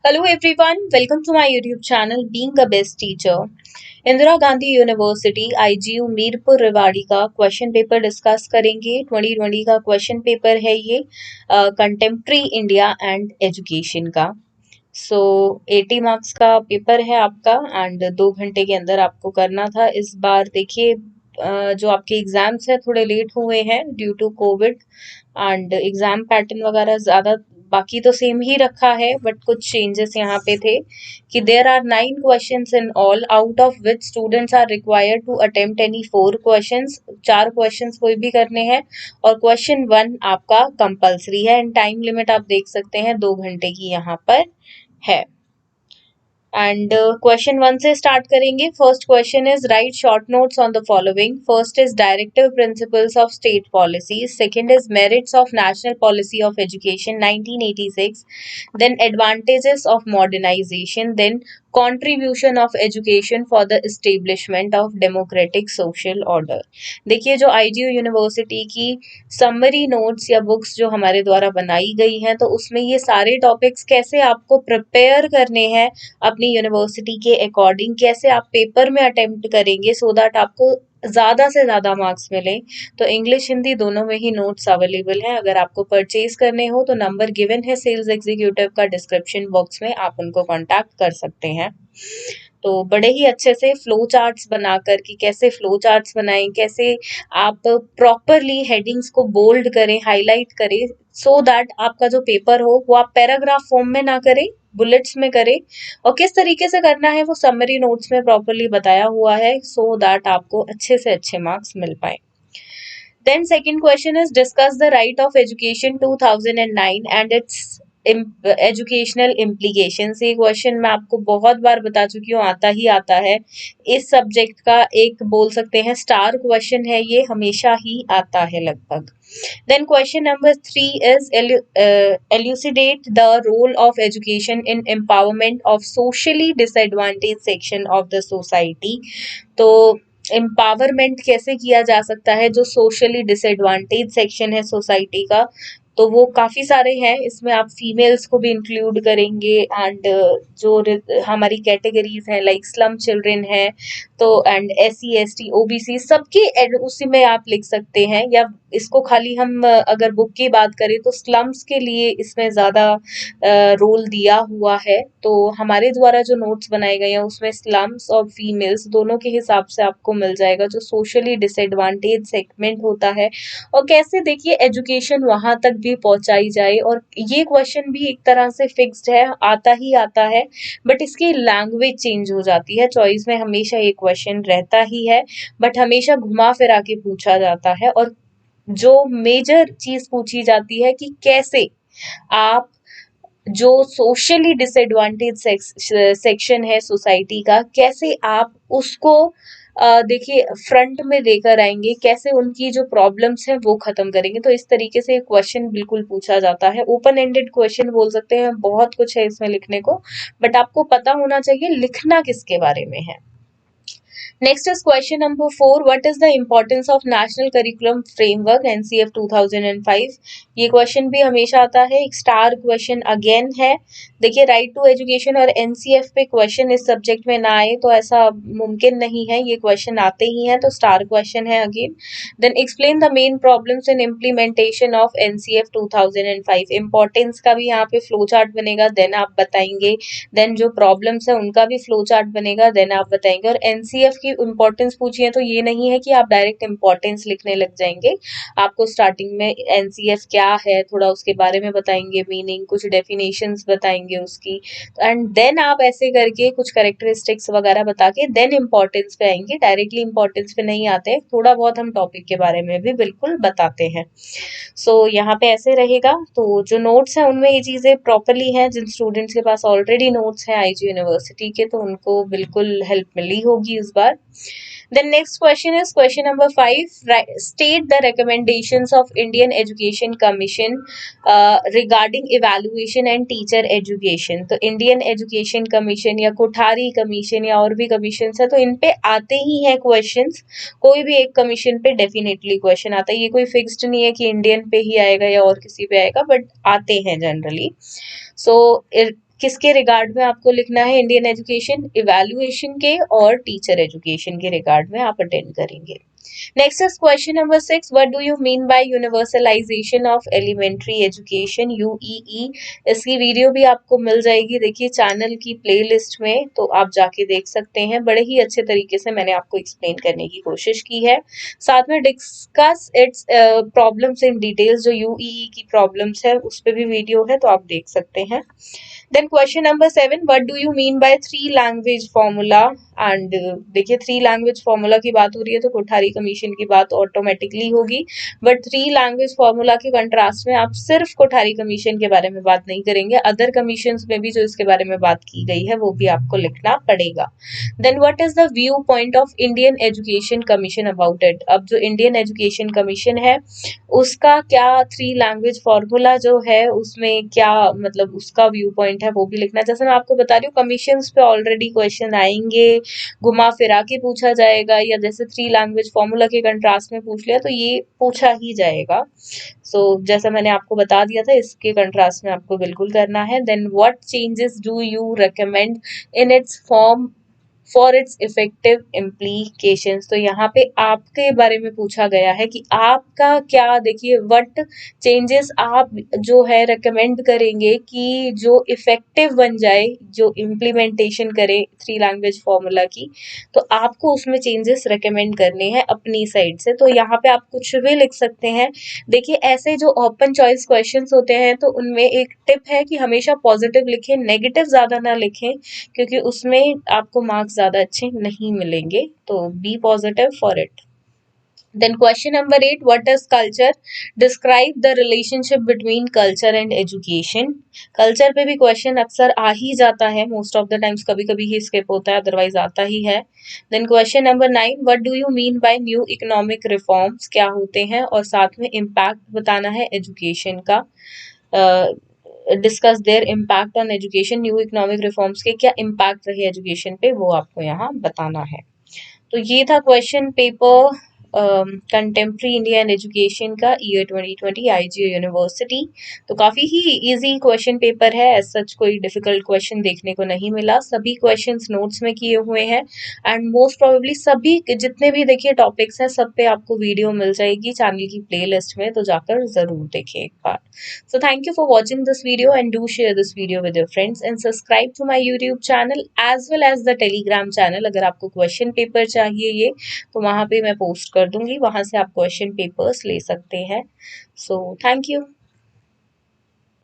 Hello everyone, welcome to my YouTube channel Being a Best Teacher. Indira Gandhi university IGU Mirpur Rewari का question paper discuss करेंगे। 2020 का question paper है ये contemporary India and education का। 80 marks का paper है आपका एंड 2 घंटे के अंदर आपको करना था। इस बार देखिए जो आपके एग्जाम्स है थोड़े लेट हुए हैं due to covid and exam pattern वगैरह ज़्यादा बाकी तो सेम ही रखा है बट कुछ चेंजेस यहाँ पे थे कि there are 9 questions in all out of which students are required to attempt any 4 questions. 4 questions कोई भी करने हैं और क्वेश्चन 1 आपका कंपल्सरी है एंड टाइम लिमिट आप देख सकते हैं 2 घंटे की यहाँ पर है। एंड क्वेश्चन 1 से स्टार्ट करेंगे। First question is write short notes on the following. First is directive principles of state policy, second is merits of national policy of education 1986, then advantages of modernization, then contribution of education for the establishment of democratic social order. देखिए जो IGU university की summary notes या books जो हमारे द्वारा बनाई गई हैं तो उसमें ये सारे टॉपिक्स कैसे आपको प्रिपेयर करने हैं अपनी यूनिवर्सिटी के अकॉर्डिंग, कैसे आप पेपर में अटेम्प्ट करेंगे सो दैट आपको ज़्यादा से ज़्यादा मार्क्स मिले। तो इंग्लिश हिंदी दोनों में ही नोट्स अवेलेबल हैं। अगर आपको परचेज करने हो तो नंबर गिवन है सेल्स एग्जीक्यूटिव का डिस्क्रिप्शन बॉक्स में, आप उनको कांटेक्ट कर सकते हैं। तो बड़े ही अच्छे से फ्लो चार्ट्स बनाकर कि कैसे फ्लो चार्ट्स बनाएं, कैसे आप प्रॉपरली हेडिंग्स को बोल्ड करें, हाईलाइट करें सो दैट आपका जो पेपर हो वो आप पैराग्राफ फॉर्म में ना करें, बुलेट्स में करें। और किस तरीके से करना है वो समरी नोट्स में प्रॉपरली बताया हुआ है सो दैट आपको अच्छे से अच्छे मार्क्स मिल पाए। Then second question is discuss the right of education 2009 and its educational implications. ये क्वेश्चन मैं आपको बहुत बार बता चुकी हूँ, आता ही आता है। इस सब्जेक्ट का एक बोल सकते हैं स्टार क्वेश्चन है, ये हमेशा ही आता है लगभग। Then question number 3 is elucidate the role of education in empowerment of socially disadvantaged section of the society। तो एम्पावरमेंट कैसे किया जा सकता है जो सोशली डिसएडवांटेज सेक्शन है सोसाइटी का, तो वो काफी सारे हैं। इसमें आप फीमेल्स को भी इंक्लूड करेंगे एंड जो हमारी कैटेगरीज हैं लाइक स्लम चिल्ड्रन है तो एंड SC ST OBC सबके उसी में आप लिख सकते हैं। या इसको खाली हम अगर बुक की बात करें तो स्लम्स के लिए इसमें ज्यादा रोल दिया हुआ है। तो हमारे द्वारा जो नोट्स बनाए गए हैं उसमें स्लम्स और फीमेल्स दोनों के हिसाब से आपको मिल जाएगा जो सोशली डिसएडवांटेज सेगमेंट होता है और कैसे देखिए एजुकेशन वहां तक भी पहुंचाई जाए। और ये क्वेश्चन भी एक तरह से फिक्स्ड है, आता ही आता है बट इसकी लैंग्वेज चेंज हो जाती है। चॉइस में हमेशा ये क्वेश्चन रहता ही है बट हमेशा घुमा फिरा के पूछा जाता है। और जो मेजर चीज पूछी जाती है कि कैसे आप जो सोशली डिसएडवांटेज सेक्शन है सोसाइटी का, कैसे आप उसको देखिए फ्रंट में लेकर आएंगे, कैसे उनकी जो प्रॉब्लम्स हैं वो खत्म करेंगे। तो इस तरीके से क्वेश्चन बिल्कुल पूछा जाता है। ओपन एंडेड क्वेश्चन बोल सकते हैं, बहुत कुछ है इसमें लिखने को बट आपको पता होना चाहिए लिखना किसके बारे में है। Next is question number 4. What is the importance of National Curriculum Framework NCF 2005? ये क्वेश्चन भी हमेशा आता है, एक स्टार क्वेश्चन अगेन है। देखिए राइट टू एजुकेशन और NCF पे क्वेश्चन इस सब्जेक्ट में ना आए तो ऐसा मुमकिन नहीं है, ये क्वेश्चन आते ही हैं तो स्टार क्वेश्चन है again. Then explain the main problems in implementation of NCF 2005। Importance का भी यहाँ पे फ्लो चार्ट बनेगा, देन आप बताएंगे। देन जो प्रॉब्लम्स है उनका भी फ्लो चार्ट बनेगा, देन आप बताएंगे। और NCF की इम्पोर्टेंस पूछी है तो ये नहीं है कि आप डायरेक्ट इम्पोर्टेंस लिखने लग जाएंगे। आपको स्टार्टिंग में NCF क्या है थोड़ा उसके बारे में बताएंगे, मीनिंग, कुछ डेफिनेशंस बताएंगे उसकी एंड देन आप ऐसे करके कुछ कैरेक्टरिस्टिक्स वगैरह बता के देन इम्पोर्टेंस पे आएंगे। डायरेक्टली इम्पोर्टेंस पे नहीं आते, थोड़ा बहुत हम टॉपिक के बारे में भी बिल्कुल बताते हैं। यहाँ पे ऐसे रहेगा। तो जो नोट्स हैं उनमें ये चीज़ें प्रॉपरली हैं। जिन स्टूडेंट्स के पास ऑलरेडी नोट्स हैं IGU यूनिवर्सिटी के तो उनको बिल्कुल हेल्प मिली होगी इस बार। Then next question is question number 5. State the recommendations of Indian Education Commission regarding evaluation and teacher education। तो Indian Education Commission या कोठारी कमीशन या और भी कमीशन है तो इन पे आते ही हैं क्वेश्चंस। कोई भी एक कमीशन पे डेफिनेटली क्वेश्चन आता है, ये कोई फिक्स्ड नहीं है कि इंडियन पे ही आएगा या और किसी पे आएगा बट आते हैं जनरली। किसके रिगार्ड में आपको लिखना है इंडियन एजुकेशन, इवैल्यूएशन के और टीचर एजुकेशन के रिगार्ड में आप अटेंड करेंगे। Next is question number 6. What do you mean by universalization of elementary education, UEE? इसकी वीडियो भी आपको मिल जाएगी, देखिए चैनल की प्लेलिस्ट में, तो आप जाके देख सकते हैं। बड़े ही अच्छे तरीके से मैंने आपको एक्सप्लेन करने की कोशिश की है। साथ में discuss it's problems in details, जो UEE की प्रॉब्लम्स है उस पर भी वीडियो है, तो आप देख सकते हैं। Then question number 7, what do you mean by 3 language formula? And देखिए 3 लैंग्वेज फॉर्मूला की बात हो रही है तो कोठारी कमीशन की बात ऑटोमेटिकली होगी, बट 3 लैंग्वेज फॉर्मूला के कंट्रास्ट में आप सिर्फ कोठारी कमीशन के बारे में बात नहीं करेंगे, अदर कमीशंस में भी जो इसके बारे में बात की गई है वो भी आपको लिखना पड़ेगा। Then what is the view point of Indian education commission about it? अब जो इंडियन एजुकेशन कमीशन है उसका क्या 3 लैंग्वेज फॉर्मूला जो है उसमें क्या मतलब उसका व्यू पॉइंट है वो भी लिखना है। जैसे मैं आपको बता रही हूँ कमीशंस पे ऑलरेडी क्वेश्चन आएंगे, घुमा फिरा के पूछा जाएगा, या जैसे 3 लैंग्वेज फॉर्मूला के कंट्रास्ट में पूछ लिया तो ये पूछा ही जाएगा। जैसा मैंने आपको बता दिया था इसके कंट्रास्ट में आपको बिल्कुल करना है। Then what changes do you recommend in its form for its effective implications? तो यहाँ पे आपके बारे में पूछा गया है कि आपका क्या, देखिए व्हाट चेंजेस आप जो है रेकमेंड करेंगे कि जो इफेक्टिव बन जाए, जो इम्प्लीमेंटेशन करे 3 लैंग्वेज फॉर्मूला की, तो आपको उसमें चेंजेस रेकमेंड करने हैं अपनी साइड से। तो यहाँ पे आप कुछ भी लिख सकते हैं। देखिए ऐसे जो ओपन चॉइस क्वेश्चंस होते हैं तो उनमें एक टिप है कि हमेशा पॉजिटिव लिखें, नेगेटिव ज्यादा ना लिखें, क्योंकि उसमें आपको मार्क्स ज्यादा अच्छे नहीं मिलेंगे। तो be positive for it. Then question number 8, what is culture? Describe the relationship between culture and education. Culture पे भी क्वेश्चन अक्सर आ ही जाता है, मोस्ट ऑफ द टाइम्स, कभी कभी ही स्किप होता है, अदरवाइज आता ही है। Then question number 9, what do you mean by new economic reforms? क्या होते हैं, और साथ में इम्पैक्ट बताना है एजुकेशन का। Discuss their impact on education, new economic reforms के क्या इम्पैक्ट रहे एजुकेशन पे वो आपको यहाँ बताना है। तो ये था question paper contemporary Indian education का ईयर 2020 आईजीओ यूनिवर्सिटी। तो काफ़ी ही इजी क्वेश्चन पेपर है, एज सच कोई डिफिकल्ट क्वेश्चन देखने को नहीं मिला, सभी क्वेश्चंस नोट्स में किए हुए हैं, एंड मोस्ट प्रोबेबली सभी जितने भी देखिए टॉपिक्स हैं सब पे आपको वीडियो मिल जाएगी चैनल की प्लेलिस्ट में, तो जाकर ज़रूर देखिए एक बार। So thank you for watching this video, and do share this video with your friends and subscribe to my YouTube channel as well as the Telegram channel। अगर आपको क्वेश्चन पेपर चाहिए ये तो वहाँ पे मैं पोस्ट कर दूंगी, वहाँ से आप क्वेश्चन पेपर्स ले सकते हैं। So thank you।